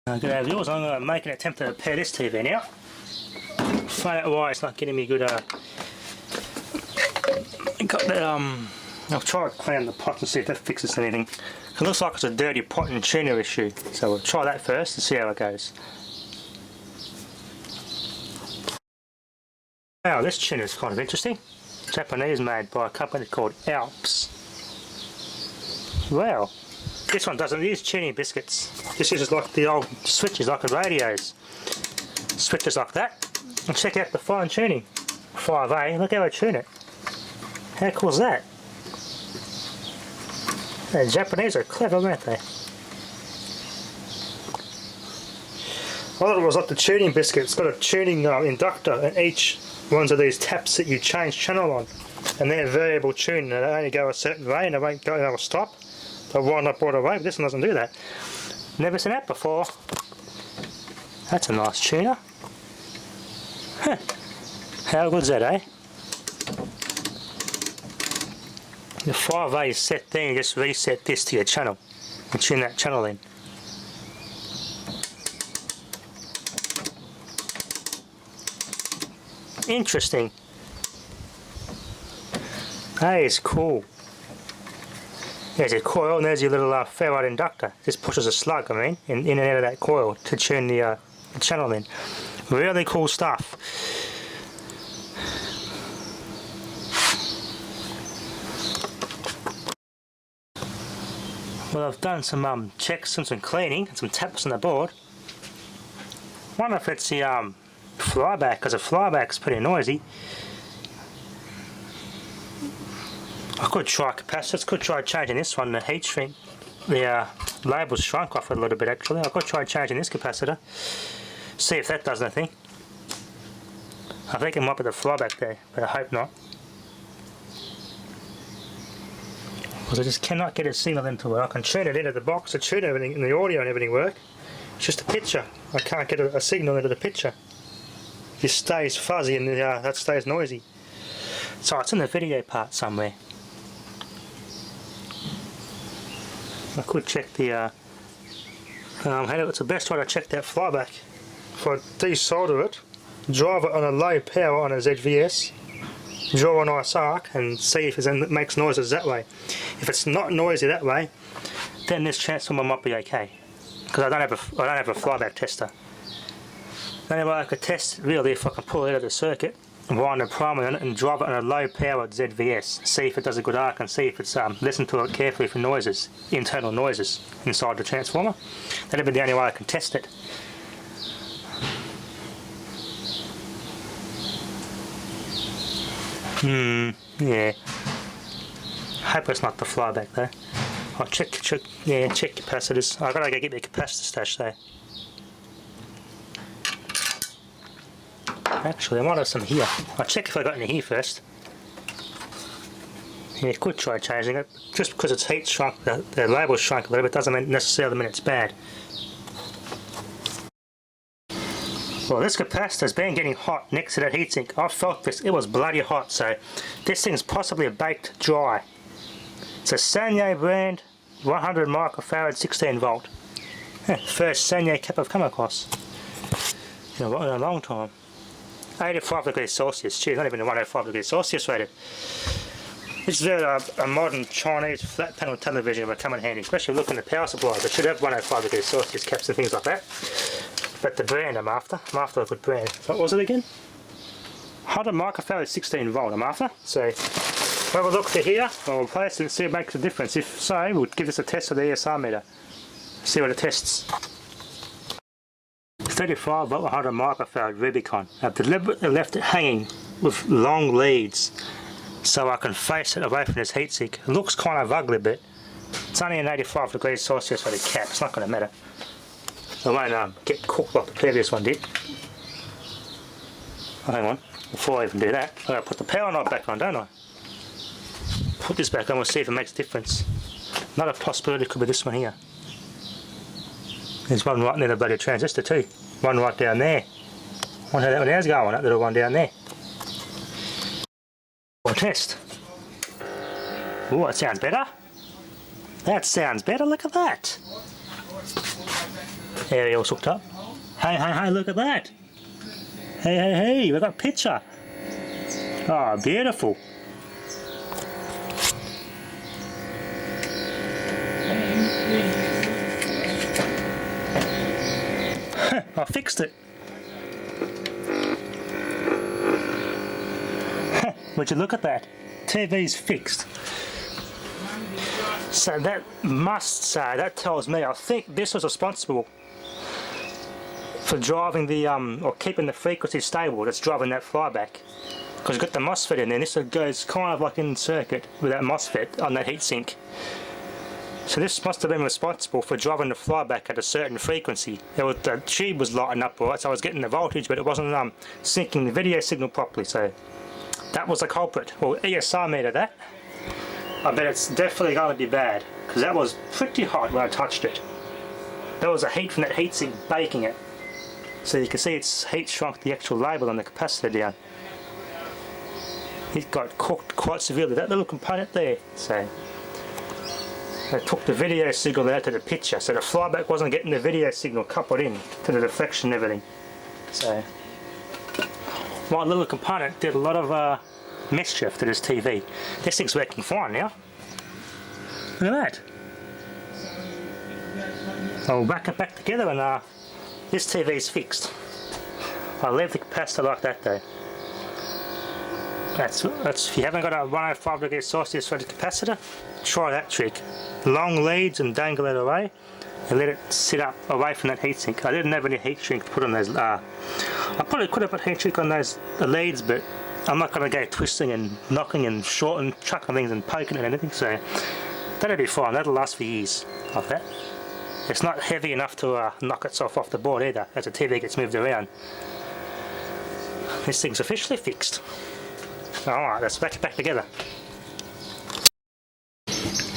Good day viewers, I'm going to make an attempt to repair this TV now. Find out why it's not getting me good. Got that, I'll try to clean the pot and see if that fixes anything. It looks like it's a dirty pot and tuner issue, so we'll try that first and see how it goes. Wow, this tuner is kind of interesting. Japanese, made by a company called Alps. Wow. This one doesn't use tuning biscuits. This uses like the old switches, like the radios. Switches like that. And check out the fine tuning. 5A, look how I tune it. How cool is that? The Japanese are clever, aren't they? I thought it was like the tuning biscuit. It's got a tuning inductor, and each one's of these taps that you change channel on. And they're variable tuning, and they only go a certain way and they won't go, and they'll stop. They'll wind up all the way, but this one doesn't do that. Never seen that before. That's a nice tuner. Huh. How good's that, eh? The 5A is set there, you just reset this to your channel and tune that channel in. Interesting. That is cool. There's a coil and there's your little ferrite inductor. This pushes a slug, in and out of that coil to tune the channel in. Really cool stuff. Well, I've done some checks and some cleaning and some taps on the board. I wonder if it's the flyback, because the flyback's pretty noisy. I could try capacitors, could try changing this one, the heat shrink. The label's shrunk off a little bit actually. I could try changing this capacitor, see if that does anything. I think it might be the flyback there, but I hope not. Because I just cannot get a signal into it. I can tune it into the box, I tune everything, and the audio and everything work. It's just a picture. I can't get a signal into the picture. It just stays fuzzy and that stays noisy. So it's in the video part somewhere. I could check the it's the best way to check that flyback. If I desolder it, drive it on a low power on a ZVS, draw a nice arc and see if it makes noises that way. If it's not noisy that way, then this transformer might be okay. Because I don't have a flyback tester. The only way I could test really if I can pull it out of the circuit, wind a primer on it and drive it on a low powered ZVS, see if it does a good arc and see if it's listen to it carefully for noises, internal noises inside the transformer. That'd be the only way I can test it. Yeah. Hope it's not the flyback though. I'll check capacitors. I've got to go get my capacitor stash though. Actually, I might have some here. I'll check if I got any here first. Yeah, could try changing it. Just because it's heat shrunk, the label's shrunk a little bit, doesn't necessarily mean it's bad. Well, this capacitor's been getting hot next to that heatsink. I felt this, it was bloody hot, so this thing's possibly baked dry. It's a Sanyo brand, 100 microfarad, 16 volt. First Sanyo cap I've come across. In a long time. 85 degrees Celsius, geez, not even 105 degrees Celsius rated. This is a modern Chinese flat panel television would come in handy, especially looking at the power supplies. It should have 105 degrees Celsius caps and things like that. But the brand I'm after a good brand. What was it again? 100 microfarad 16 volt I'm after. So we'll have a look to here, we'll replace it and see if it makes a difference. If so, we'll give this a test with the ESR meter. See what it tests. 35 volt 100 microfarad Rubicon. I've deliberately left it hanging with long leads so I can face it away from this heatsink. It looks kind of ugly, but it's only an 85 degrees Celsius for the cap, it's not going to matter. It won't get cooked like the previous one did. Oh, hang on, before I even do that, I've got to put the power knob back on, don't I? Put this back on, we'll see if it makes a difference. Another possibility could be this one here. There's one right near the bloody transistor too. One right down there. I wonder how that one there's going, that little one down there. We'll test. Oh, that sounds better. That sounds better, look at that. Aerial's hooked up. Hey, look at that. Hey, we got a picture. Oh, beautiful. I fixed it. Would you look at that? TV's fixed. So that must say, that tells me, I think this was responsible for driving the, or keeping the frequency stable that's driving that flyback. Because you've got the MOSFET in there, and this goes kind of like in circuit with that MOSFET on that heatsink. So this must have been responsible for driving the flyback at a certain frequency. The tube was lighting up alright, so I was getting the voltage, but it wasn't syncing the video signal properly, so that was the culprit. Well, ESR meter that. I bet it's definitely going to be bad, because that was pretty hot when I touched it. There was a heat from that heatsink baking it. So you can see it's heat shrunk the actual label on the capacitor down. It got cooked quite severely, that little component there. So they took the video signal out to the picture, so the flyback wasn't getting the video signal coupled in to the deflection and everything. So my little component did a lot of mischief to this TV. This thing's working fine now. Look at that. I'll back it back together and this TV's fixed. I'll leave the capacitor like that though. That's if you haven't got a 105 degrees Celsius rated capacitor, try that trick. Long leads and dangle it away and let it sit up away from that heatsink. I didn't have any heat shrink to put on those. I probably could have put heat shrink on those leads, but I'm not going to go twisting and knocking and shorting, chucking things and poking and anything, so that'll be fine. That'll last for years like that. It's not heavy enough to knock itself off the board either as the TV gets moved around. This thing's officially fixed. Alright, let's back it back together.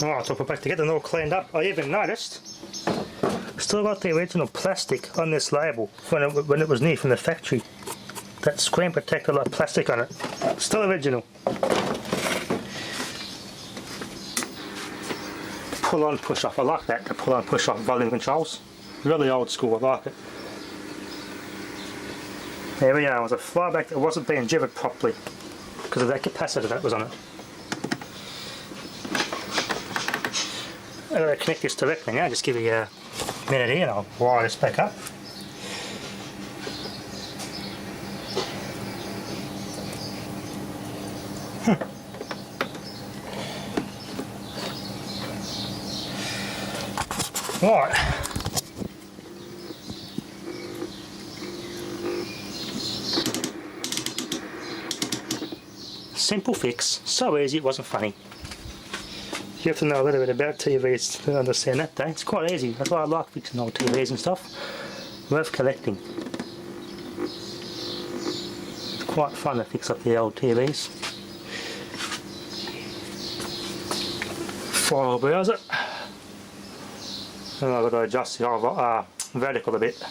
Alright, so put it back together and all cleaned up. I even noticed still got the original plastic on this label when it was new from the factory. That screen protector like plastic on it. Still original. Pull on, push off. I like that, the pull on, push off volume controls. Really old school, I like it. There we go, it was a flyback that wasn't being jibbered properly because of that capacitor that was on it. I'm going to connect this directly now, just give you a minute here and I'll wire this back up. Right. Simple fix, so easy it wasn't funny. You have to know a little bit about TVs to understand that though. It's quite easy, that's why I like fixing old TVs and stuff. Worth collecting. It's quite fun to fix up the old TVs. File browser. And I've got to adjust the vertical a bit.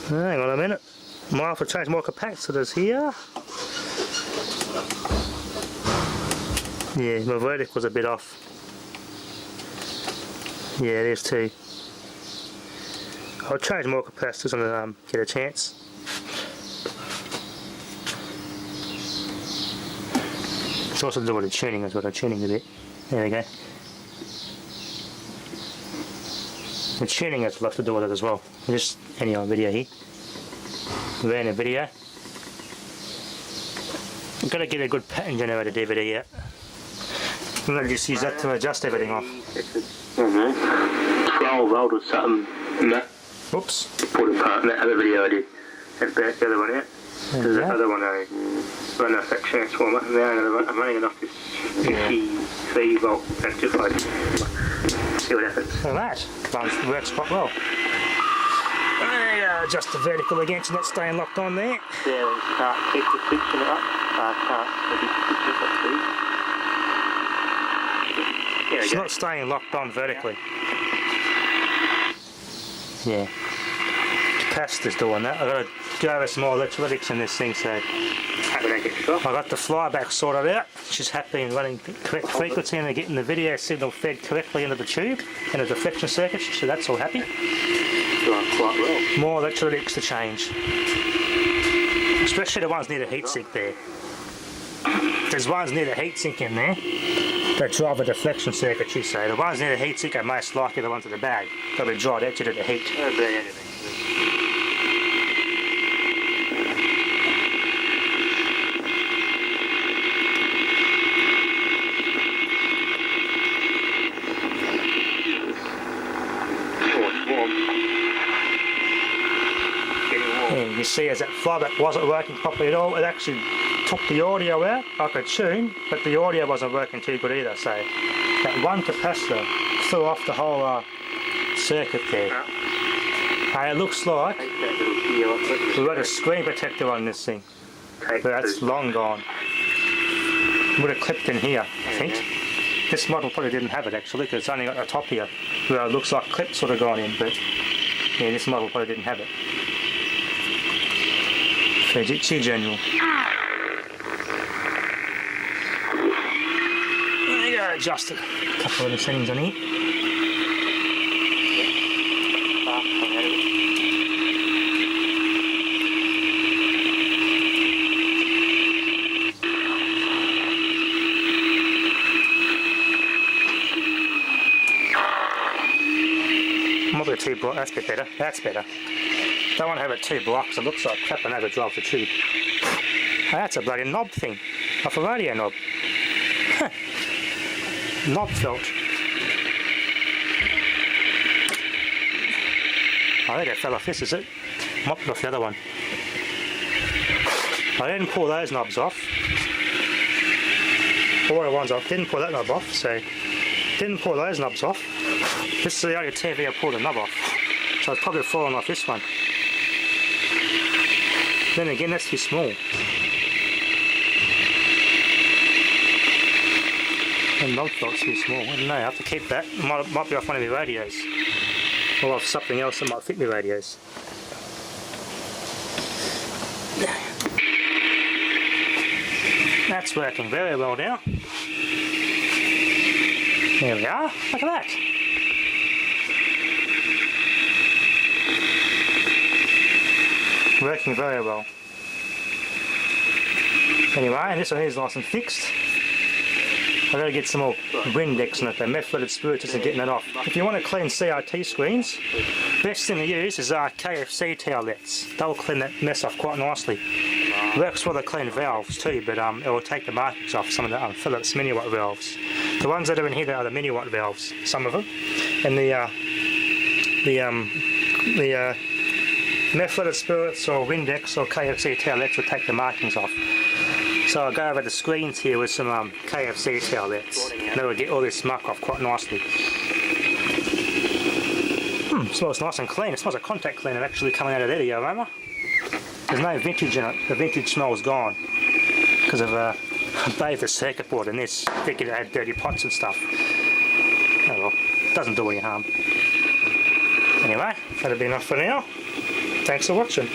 Hang on a minute. Might have to change more capacitors here. Yeah, my vertical's a bit off. Yeah, it is too. I'll change more capacitors and get a chance. It's also to do with the tuning as well, the tuning a bit. There we go. The tuning has a lot to do with it as well. Just any old video here. Random video. I've got to get a good pattern generator DVD yet. I'm going to just use that to adjust everything off. 12 volt or something. Oops. Pulled apart that other video I did. That's back the other one out. There's that other one I run off that transformer. Now I'm running it off this 53 volt rectified. See what happens. Look at that. Works quite well. Adjust the vertical again so not staying locked on there. Yeah, we can't keep the switching it up. It's not staying locked on vertically. Yeah. Capacitor's doing that. I've got to go over some more electrolytics in this thing. So I got the flyback sorted out. She's happy and running the correct frequency and getting the video signal fed correctly into the tube and the deflection circuit, so that's all happy. Going quite well. More electrolytics to change. Especially the ones near the heatsink there. There's ones near the heatsink in there that drive a deflection circuit, you say. The ones near the heatsink are most likely the ones in the bag. They'll be dried out due to the heat. Don't burn anything. And you see as that flyback wasn't working properly at all, it actually took the audio out. I could tune, but the audio wasn't working too good either, so that one capacitor threw off the whole circuit there. Hey, it looks like we got a screen protector on this thing, but that's long gone. Would have clipped in here, I think. This model probably didn't have it actually, because it's only got the top here, where it looks like clips sort of gone in, but yeah, this model probably didn't have it. Fujitsu General. There you go, adjust a couple of the settings on here. Might be two blocks, that's a bit better, that's better. Don't want to have it two blocks, it looks like crap and overdrive the tube. Oh, that's a bloody knob thing, off a radio knob. Knob felt. I think it fell off this, is it? Mopped off the other one. I didn't pull those knobs off. All the ones off, didn't pull that knob off, so didn't pull those knobs off. This is the only TV I pulled the knob off, so it's probably fallen off this one. Then again, that's too small. The knob felt's too small. I don't know, I have to keep that. Might be off one of my radios. Or off something else that might fit my radios. That's working very well now. There we are, look at that. Working very well. Anyway, this one is nice and fixed. I've got to get some more Windex in it, the methylated spirits isn't getting it off. If you want to clean CRT screens, best thing to use is KFC towelettes. They'll clean that mess off quite nicely. Works well to clean valves too, but it will take the markings off some of the Philips mini watt valves. The ones that are in here are the mini watt valves, some of them, and the methylated spirits or Windex or KFC towelettes will take the markings off. So I'll go over the screens here with some KFC towelettes, and it will get all this muck off quite nicely. Smells nice and clean. It smells like contact cleaner actually coming out of there, the aroma. There's no vintage in it. The vintage smell's gone because of I bathed the circuit board in this, thinking it had dirty pots and stuff. Oh well, doesn't do any harm. Anyway, that'll be enough for now. Thanks for watching.